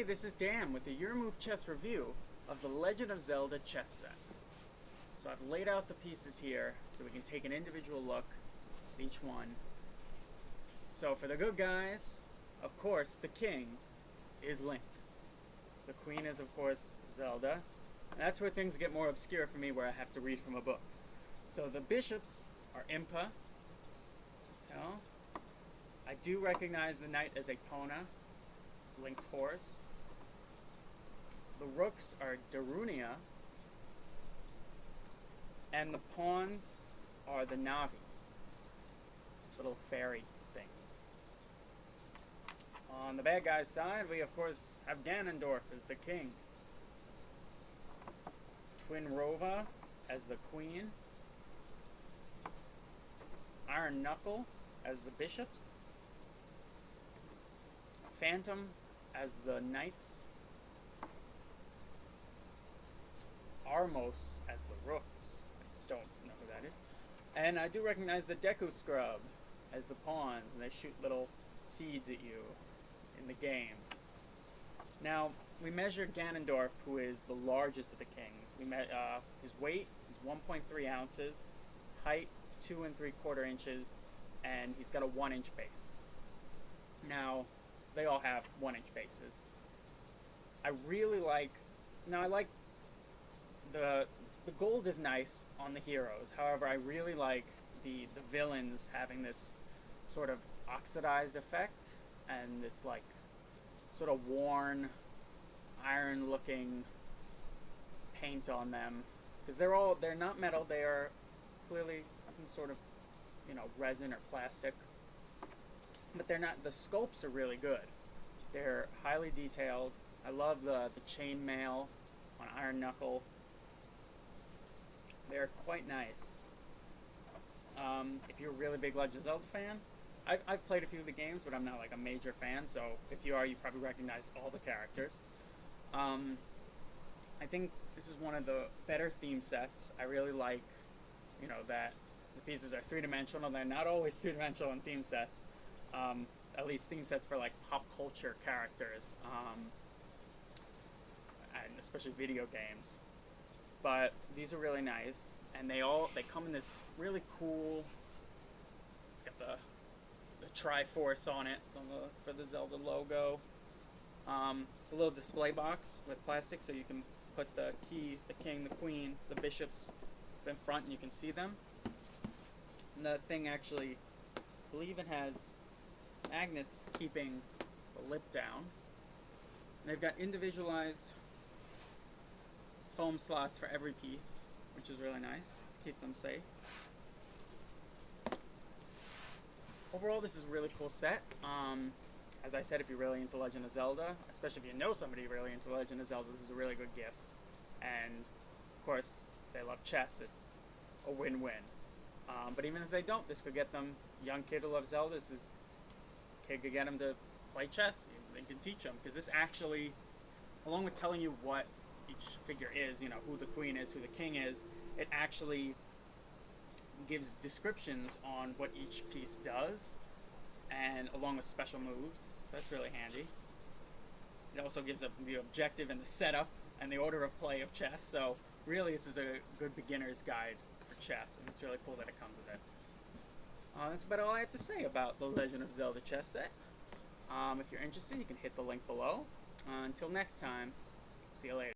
Hey, this is Dan with the Your Move Chess review of the Legend of Zelda chess set. So I've laid out the pieces here so we can take an individual look at each one. So for the good guys, of course, the king is Link. The queen is, of course, Zelda. And that's where things get more obscure for me, where I have to read from a book. So the bishops are Impa. Tell. I do recognize the knight as Epona, Link's horse. The rooks are Darunia, and the pawns are the Navi, little fairy things. On the bad guy's side, we of course have Ganondorf as the king, Twin Rova as the queen, Iron Knuckle as the bishops, Phantom as the knights, Armos as the rooks. I don't know who that is. And I do recognize the Deku Scrub as the pawns, and they shoot little seeds at you in the game. Now, we measured Ganondorf, who is the largest of the kings. We met his weight is 1.3 ounces, height 2 3/4 inches, and he's got a 1-inch base. Now, so they all have 1-inch bases. I really like. Now, I like the gold is nice on the heroes. However, I really like the villains having this sort of oxidized effect and this like sort of worn iron looking paint on them, because they're not metal, they are clearly some sort of, resin or plastic, but they're not. The sculpts are really good. They're highly detailed. I love the chainmail on Iron Knuckle. They're quite nice. If you're a really big Legend of Zelda fan, I've played a few of the games, but I'm not like a major fan, so if you are, you probably recognize all the characters. I think this is one of the better theme sets. I really like, that the pieces are three-dimensional. They're not always three-dimensional in theme sets. At least theme sets for like pop culture characters, and especially video games. But these are really nice, and they come in this really cool. It's got the Triforce on it for the Zelda logo. It's a little display box with plastic, so you can put the key, the king, the queen, the bishops in front, and you can see them. And the thing actually, I believe it has magnets keeping the lip down. And they've got individualized foam slots for every piece, which is really nice to keep them safe. Overall, this is a really cool set. As I said, if you're really into Legend of Zelda, especially if you know somebody really into Legend of Zelda, this is a really good gift. And of course, they love chess. It's a win-win. But even if they don't, this could get them, young kid who loves Zelda, kid could get them to play chess. They can teach them, because this actually, along with telling you what each figure is, who the queen is, who the king is, it actually gives descriptions on what each piece does, and along with special moves, so that's really handy. It also gives up the objective and the setup and the order of play of chess, so really this is a good beginner's guide for chess, and it's really cool that it comes with it. That's about all I have to say about the Legend of Zelda chess set. If you're interested, you can hit the link below. Until next time, see you later.